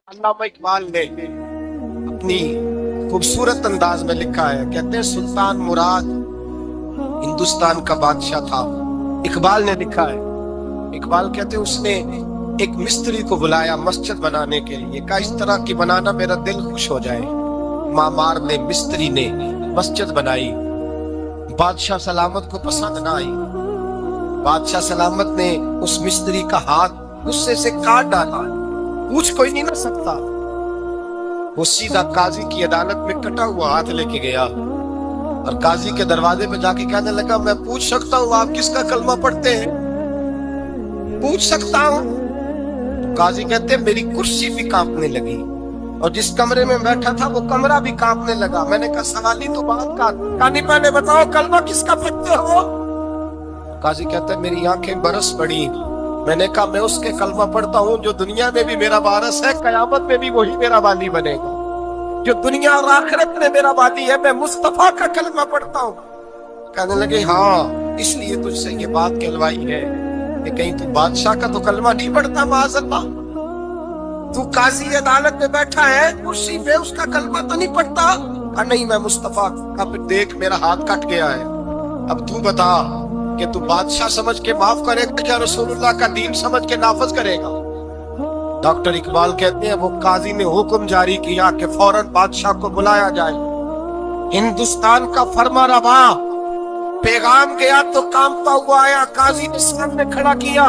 अल्लामा इकबाल ने अपनी खूबसूरत अंदाज में लिखा है। कहते हैं सुल्तान मुराद हिंदुस्तान का बादशाह था। इकबाल ने लिखा है, इकबाल कहते हैं उसने एक मिस्त्री को बुलाया मस्जिद बनाने के लिए, कहा इस तरह की बनाना मेरा दिल खुश हो जाए। मामार ने, मिस्त्री ने मस्जिद बनाई। बादशाह सलामत को पसंद ना आई। बादशाह सलामत ने उस मिस्त्री का हाथ गुस्से से काट डाला। पूछ कोई नहीं ना सकता। वो सीधा काजी की अदालत में कटा हुआ हाथ लेके गया और काजी के दरवाजे पे जाके कहने लगा, मैं पूछ सकता हूँ आप किसका कलमा पढ़ते हैं? पूछ सकता हूँ? तो काजी कहते मेरी कुर्सी भी कांपने लगी और जिस कमरे में बैठा था वो कमरा भी कांपने लगा। मैंने कहा सवाल ही तो बात का, कहानी मैंने बताओ कलमा किसका पढ़ते हो? काजी कहते मेरी आंखें बरस पड़ी। मैंने कहा मैं उसके कलमा पढ़ता हूँ जो दुनिया में भी मेरा वारिस है, कयामत में भी वही मेरा वाली बनेगा। जो दुनिया और आखिरत में मेरा वाली है, मैं मुस्तफा का कलमा पढ़ता हूँ। कहने लगे हाँ, इसलिए तुझसे ये बात कहलवाई है कि कहीं तू बादशाह का तो कलमा नहीं पढ़ता। माज़अल्लाह, तू काजी अदालत में बैठा है कुर्सी पे, उसका कलमा तो नहीं पढ़ता? कहा नहीं, मैं मुस्तफा का। फिर देख मेरा हाथ कट गया है, अब तू बता कि तू बादशाह समझ के माफ करेगा या रसूलुल्लाह का दीन समझ के नाफज करेगा? डॉक्टर इकबाल कहते हैं वो काजी ने हुक्म जारी किया कि फौरन बादशाह को बुलाया जाए। हिंदुस्तान का फरमारवा पैगाम गया तो कांपता हुआ आया। काजी ने सामने खड़ा किया,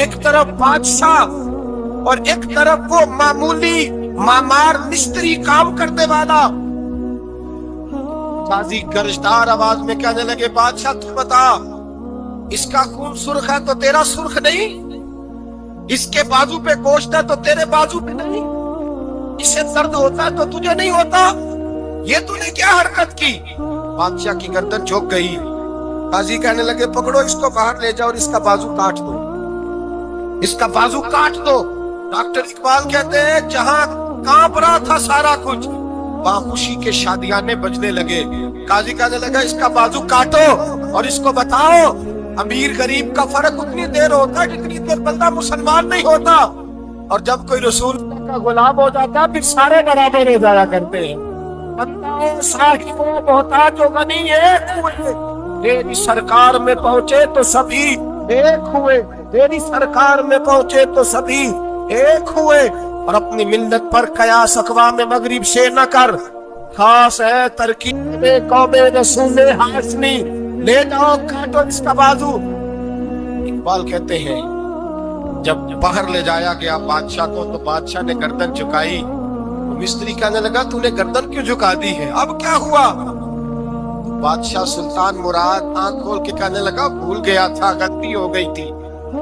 एक तरफ बादशाह और एक तरफ वो मामूली मामार मिस्त्री काम करने वाला। काजी गर्जदार आवाज में कहने लगे, बादशाह तू बता, इसका खून सुर्ख है तो तेरा सुर्ख नहीं? इसके बाजू पे गोश्त है तो तेरे बाजू पे नहीं? इसे दर्द होता है तो तुझे नहीं होता? ये तूने क्या हरकत की? बादशाह की गर्दन झुक गई। काजी कहने लगे पकड़ो इसको, बाहर ले जाओ और इसका बाजू काट दो, इसका बाजू काट दो। डॉक्टर इकबाल कहते हैं जहां कांप रहा था सारा कुछ, वहां खुशी के शादियाने बजने लगे। काजी कहने लगा इसका बाजू काटो और इसको बताओ अमीर गरीब का फर्क उतनी देर होता है जितनी देर बंदा मुसलमान नहीं होता। और जब कोई रसूल का गुलाम हो जाता फिर सारे बराबर हो जाया करते हैं। बंदा साहिब मोहताज हो गनी एक हुए, तेरी सरकार में पहुंचे तो सभी एक हुए। तेरी सरकार में पहुंचे तो सभी एक हुए। और अपनी मिल्लत पर कयास अक़वाम मगरिब से न कर, खास है तरकीब कौमे रसूल हाशमी। ले जाओ काटो इसका बाजू। इकबाल कहते हैं जब बाहर ले जाया गया बादशाह को तो बादशाह ने गर्दन झुकाई। तो मिस्त्री कहने लगा तूने गर्दन क्यों झुका दी है, अब क्या हुआ? तो बादशाह सुल्तान मुराद आंख खोल के कहने लगा भूल गया था, गलती हो गई थी,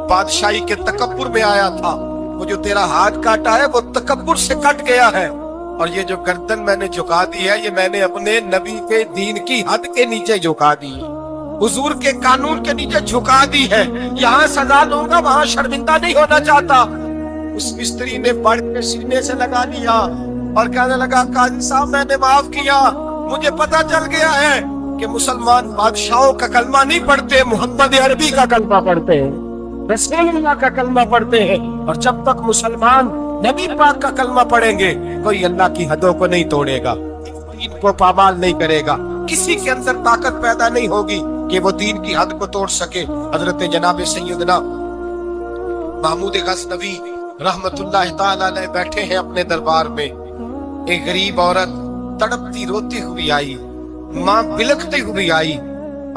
बादशाही के तकब्बुर में आया था। वो जो तेरा हाथ काटा है वो तकब्बुर से कट गया है, और ये जो गर्दन मैंने झुका दी है ये मैंने अपने नबी के दीन की हद के नीचे झुका दी है, हुजूर के कानून के नीचे झुका दी है। यहाँ सजा लूंगा, वहाँ शर्मिंदा नहीं होना चाहता। उस मिस्त्री ने बढ़ के सीने से लगा लिया और कहने लगा काजी साहब मैंने माफ किया, मुझे पता चल गया है कि मुसलमान बादशाहों का कलमा नहीं पढ़ते, मोहम्मद अरबी का कलमा पढ़ते हैं, रसूलुल्लाह का कलमा पढ़ते हैं। और जब तक मुसलमान नबी पाक का कलमा पढ़ेंगे कोई अल्लाह की हदों को नहीं तोड़ेगा, इनको पामाल नहीं करेगा, किसी के अंदर ताकत पैदा नहीं होगी कि वो दीन की हद को तोड़ सके। हजरत जनाब सैयदना महमूद गज़नवी रहमतुल्लाह तआला अलैह बैठे हैं अपने दरबार में। एक गरीब औरत तड़पती रोती हुई आई, माँ बिलखती हुई आई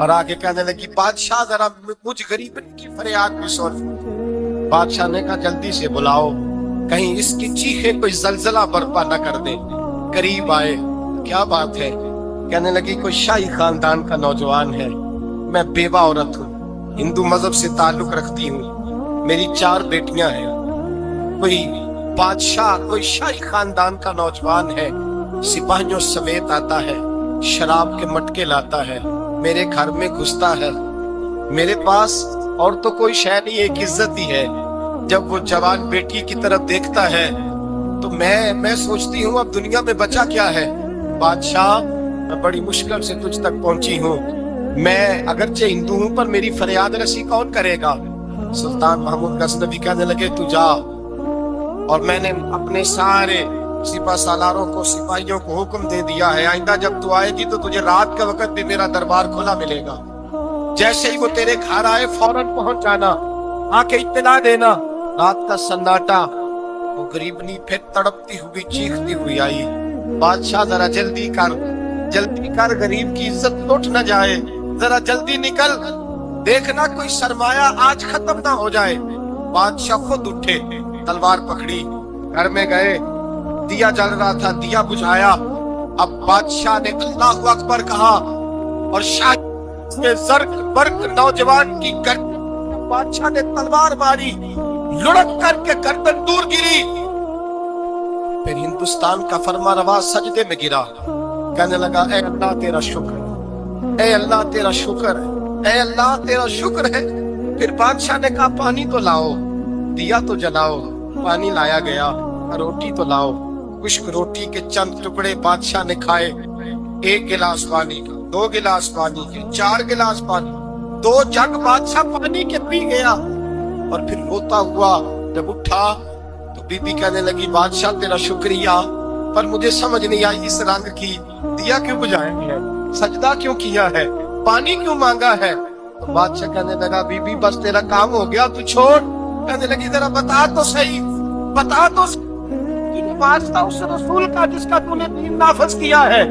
और आगे कहने लगी बादशाह जरा मुझ गरीब की फरियाद भी सुन। बादशाह ने कहा जल्दी से बुलाओ, कहीं इसकी चीखें कोई जलजला बर्पा न कर दे। करीब आए, क्या बात है? कहने लगी कोई शाही खानदान का नौजवान है, मैं बेवा औरत हूँ, हिंदू मजहब से ताल्लुक रखती हूँ, मेरी 4 बेटियां हैं। कोई बादशाह कोई शाही खानदान का नौजवान है, सिपाहियों समेत आता है, शराब के मटके लाता है, मेरे घर में घुसता है, मेरे पास और तो कोई शय नहीं, एक इज्जत ही है। जब वो जवान बेटी की तरफ देखता है तो मैं सोचती हूँ अब दुनिया में बचा क्या है। बादशाह मैं बड़ी मुश्किल से तुझ तक पहुंची हूँ, मैं अगरचे हिंदू हूँ पर मेरी फरियाद रसी कौन करेगा? सुल्तान महमूद गज़नवी कहने लगे तू जा, اور میں نے اپنے سارے سپہ سالاروں کو، سپاہیوں کو حکم دے دیا ہے آئندہ جب تو آئے گی تو تجھے رات کا وقت بھی میرا دربار کھلا ملے گا، جیسے ہی وہ تیرے گھر آئے فوراً پہنچ جانا، آ کے اطلاع دینا۔ رات کا سناٹا، وہ غریبنی پھر تڑپتی ہوئی چیختی ہوئی آئی، بادشاہ ذرا جلدی کر غریب کی عزت لوٹ نہ جائے، ذرا جلدی نکل، دیکھنا کوئی سرمایہ آج ختم نہ ہو جائے۔ بادشاہ خود اٹھے، تلوار پکڑی، گھر میں گئے، دیا جل رہا تھا، دیا بجھایا۔ اب بادشاہ نے اللہ اکبر کہا اور شاہ میں زرق برق نوجوان کی گردن، بادشاہ نے تلوار ماری، لڑک کر کے گردن دور گری۔ پھر ہندوستان کا فرما روا سجدے میں گرا، کہنے لگا اے اللہ تیرا شکر ہے، اے اللہ تیرا شکر ہے، اے اللہ تیرا شکر ہے۔ پھر بادشاہ نے کہا پانی تو لاؤ، دیا تو جلاؤ، پانی لایا گیا، روٹی تو لاؤ۔ خشک روٹی کے چند ٹکڑے بادشاہ نے کھائے، 1 گلاس پانی کا، 2 گلاس پانی کے، 4 گلاس پانی، 2 جگ بادشاہ پانی کے پی گیا۔ اور پھر روتا ہوا جب اٹھا تو بی بی کہنے لگی بادشاہ تیرا شکریہ، پر مجھے سمجھ نہیں آئی اس رنگ کی، دیا کیوں بجھایا ہے، سجدہ کیوں کیا ہے، پانی کیوں مانگا ہے؟ تو بادشاہ کہنے لگا بی بی بس تیرا کام ہو گیا تو چھوڑ۔ کہنے لگی ذرا بتا تو صحیح، بتا تو صحیح، واسطہ اس رسول کا جس کا تو نے دین نافذ کیا ہے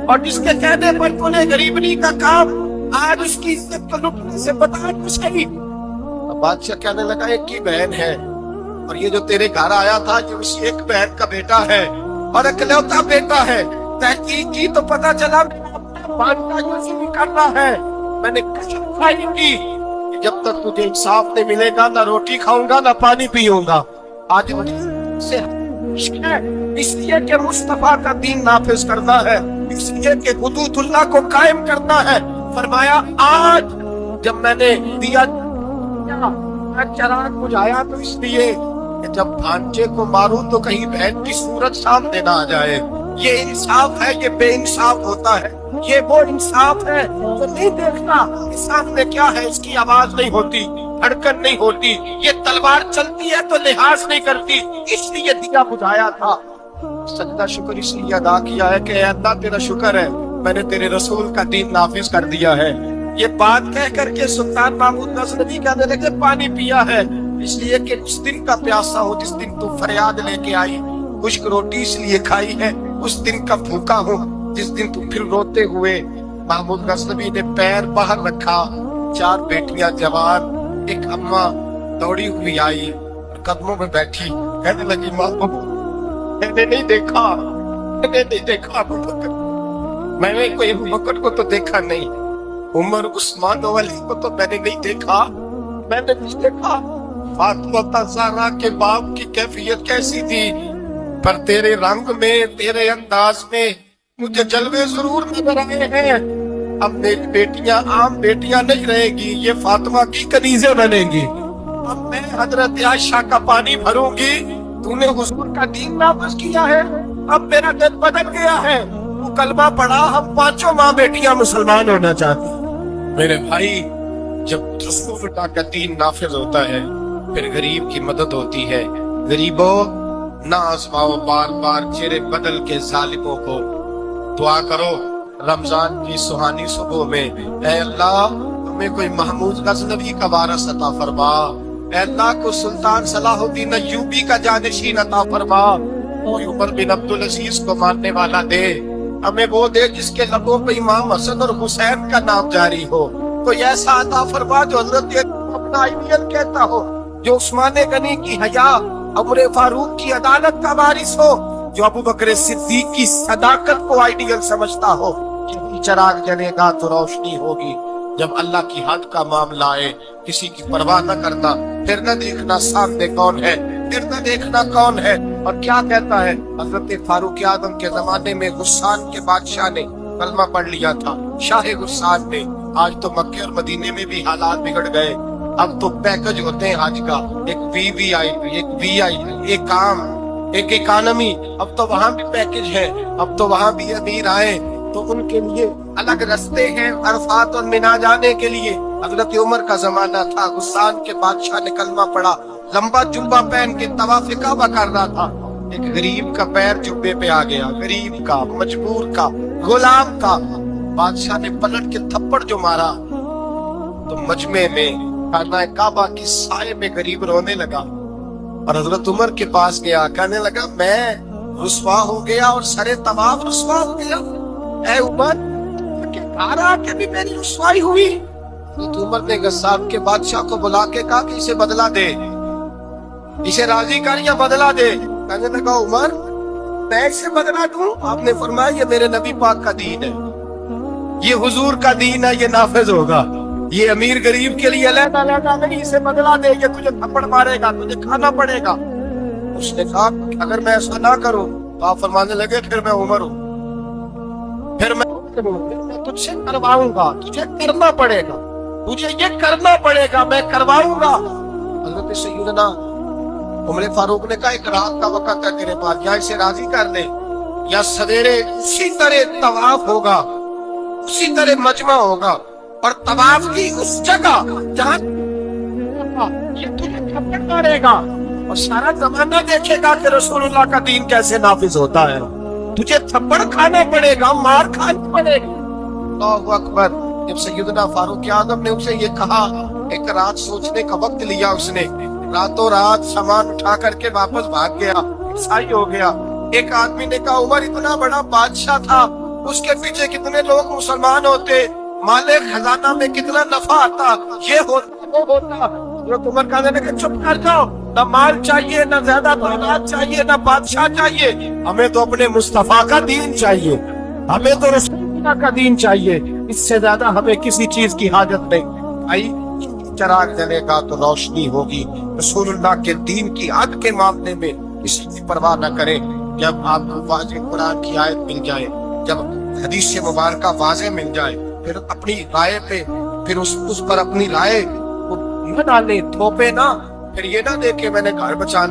اور جس کے کہنے پر تو نے غریبنی کا کام آج اس کی عزت کو لٹنے سے بتا تو صحیح۔ بادشاہ کہنے لگا ایک کی بہن ہے اور یہ جو تیرے گھر آیا تھا یہ اس ایک بہن کا بیٹا ہے اور اکلوتا بیٹا ہے۔ تحقیق کی تو پتا چلا بانٹا یوزی بھی کرنا ہے۔ میں نے قسم کھائی کی جب تک تجھے انصاف نہیں ملے گا نہ روٹی کھاؤں گا نہ پانی پیوں گا۔ آج مجھے سے ہے اس لیے کہ مصطفیٰ کا دین نافذ کرنا ہے، اس لیے کہ حدود اللہ کو قائم کرنا ہے۔ فرمایا آج جب میں نے دیا چراغ بجھایا تو اس لیے کہ جب بھانجے کو ماروں تو کہیں بہن کی صورت سامنے نہ آ جائے۔ یہ انصاف ہے، یہ بے انصاف ہوتا ہے۔ یہ وہ انصاف ہے جو نہیں دیکھتا کہ سامنے کیا ہے، اس کی آواز نہیں ہوتی، دھڑکن نہیں ہوتی، یہ تلوار چلتی ہے تو لحاظ نہیں کرتی، اس لیے دیا بجھایا تھا۔ سجدہ شکر اس لیے ادا کیا ہے کہ اے اللہ تیرا شکر ہے میں نے تیرے رسول کا دین نافذ کر دیا ہے۔ یہ بات کہہ کر کے سلطان محمود غزنوی کہنے لگے پانی پیا ہے اس لیے کہ جس دن کا پیاسا ہو، جس دن تو فریاد لے کے آئی، خشک روٹی اس لیے کھائی ہے، اس دن کا بھوکا ہوں جس دن تو پھر روتے ہوئے۔ محمود غزنوی نے پیر باہر رکھا، 4 بیٹیاں جوان، ایک اماں دوڑی ہوئی آئی اور قدموں میں بیٹھی، کہنے لگی میں نے نہیں دیکھا ابو بکر، میں نے کوئی ابو بکر کو تو دیکھا نہیں، عمر عثمان و علی کو تو میں نے نہیں دیکھا، میں نے نہیں دیکھا۔ فاطمہ زہرا کے باپ کی کیفیت کیسی تھی، پر تیرے رنگ میں، تیرے انداز میں مجھے جلوے ضرور نظر آئے ہیں۔ اب میری بیٹیاں عام بیٹیاں نہیں رہے گی، یہ فاطمہ کی کنیزیں بنیں گی۔ اب میں حضرت عائشہ کا پانی بھروں گی، تو نے حضور کا دین نافذ کیا ہے، اب میرا دل بدل گیا ہے، تو کلمہ پڑھا، ہم 5 ماں بیٹیاں مسلمان ہونا چاہتی۔ میرے بھائی جب رسول اللہ کا دین نافذ ہوتا ہے پھر غریب کی مدد ہوتی ہے۔ غریبوں نہ آزماؤ بار بار چہرے بدل کے ظالموں کو، دعا کرو رمضان کی سہانی صبح میں اے اللہ تمہیں کوئی محمود غزنوی کا وارث عطا فرما، اے اللہ کو سلطان صلاح الدین ایوبی کا جانشین عطا فرما، کوئی عمر بن عبدالعزیز کو ماننے والا دے، ہمیں وہ دے جس کے لبوں پہ امام حسن اور حسین کا نام جاری ہو، کوئی ایسا عطا فرما جو حضرت اپنا آئیڈیل کہتا ہو، جو عثمان غنی کی حیا، عمر فاروق کی عدالت کا وارث ہو، جو ابو بکر صدیق کی صداقت کو آئیڈیل سمجھتا ہو۔ یہی چراغ جلے گا تو روشنی ہوگی۔ جب اللہ کی حد کا معاملہ آئے کسی کی پرواہ نہ کرنا، پھر نہ دیکھنا سامنے کون ہے، پھر نہ دیکھنا کون ہے۔ اور کیا کہتا ہے حضرت فاروق اعظم کے زمانے میں غسان کے بادشاہ نے کلمہ پڑھ لیا تھا، شاہ غسان نے۔ آج تو مکے اور مدینے میں بھی حالات بگڑ گئے، اب تو پیکج ہوتے ہیں حج کا، ایک وی آئی پی، ایک وی آئی پی، ایک عام، ایک اکانومی، اب تو وہاں بھی پیکج ہے، اب تو وہاں بھی امیر آئے تو ان کے لیے الگ رستے ہیں عرفات اور منا جانے کے لیے۔ حضرت عمر کا زمانہ تھا، غسان کے بادشاہ نے کلمہ پڑھا، लंबा जुब्बा पहन के तवाफ काबा कर रहा था। एक गरीब का पैर जुब्बे पे आ गया, गरीब का, मजबूर का, गुलाम का। बादशाह ने पलट के थप्पड़ जो मारा तो मजमे में खाना काबा की साए में गरीब रोने लगा और हजरत उमर के पास गया, कहने लगा मैं रुस्वा हो गया और सरे तवाफ रुस्वा हो गया। ऐ उमर के घर आके भी मेरी रुस्वाई हुई। तो उमर ने गस्साब के बादशाह को बुला के कहा कि इसे बदला दे, इसे राजी कर या बदला दे। कहने लगा उमर मैं इसे बदला दूं? आपने फरमाया ये मेरे नबी पाक का दीन है, ये हुजूर का दीन है, ये नाफिज होगा। ये अमीर गरीब के लिए अलग नहीं, इसे बदला दे, ये तुझे थप्पड़ मारेगा, तुझे खाना पड़ेगा। उसने कहा अगर मैं ऐसा ना करूं तो आप फरमाने लगे फिर मैं उमर हूं, फिर मैं तुझसे करवाऊंगा, तुझे करना पड़ेगा, तुझे ये करना पड़ेगा, मैं करवाऊंगा। हजरत सैयदना उमर फारूक ने कहा एक रात का वक्त है तेरे पास, या इसे राजी कर दे या सवेरे उसी तरह तवाफ होगा, उसी तरह मजमा होगा और तवाफ की उस जगह जहां ये तुझे थप्पड़ मारेगा और सारा जमाना देखेगा कि रसूलुल्लाह का दीन कैसे नाफिज होता है। तुझे थप्पड़ खाना पड़ेगा, मार खानी पड़ेगी। अल्लाहु अकबर। जब सैयदना फारूक आजम ने उसे ये कहा, एक रात सोचने का वक्त लिया उसने, रातों रात सामान उठा करके वापस भाग गया, ईसाई हो गया। एक आदमी ने कहा उमर इतना बड़ा बादशाह था, उसके पीछे कितने लोग मुसलमान होते, माले खजाना में कितना नफा आता, ये होता वो होता। उमर कहने लगे चुप कर जाओ, ना माल चाहिए, ना ज्यादा दौलत चाहिए, ना बादशाह चाहिए, हमें तो अपने मुस्तफा का दीन चाहिए, हमें तो रसूलुल्लाह का दीन चाहिए, इससे ज्यादा हमें किसी चीज की हाजत नहीं। आई चिराग जलेगा तो रोशनी होगी। रसूलुल्लाह के दीन की हद के मामले में किसी की परवाह न करें। जब आपको वाज़े कुरान की आयत मिल जाए, जब हदीस मुबारक वाज़े मिल जाए, फिर अपनी राय पे, फिर उस पर अपनी राय न डाले, थोपे ना, फिर ये ना देखे मैंने घर बचा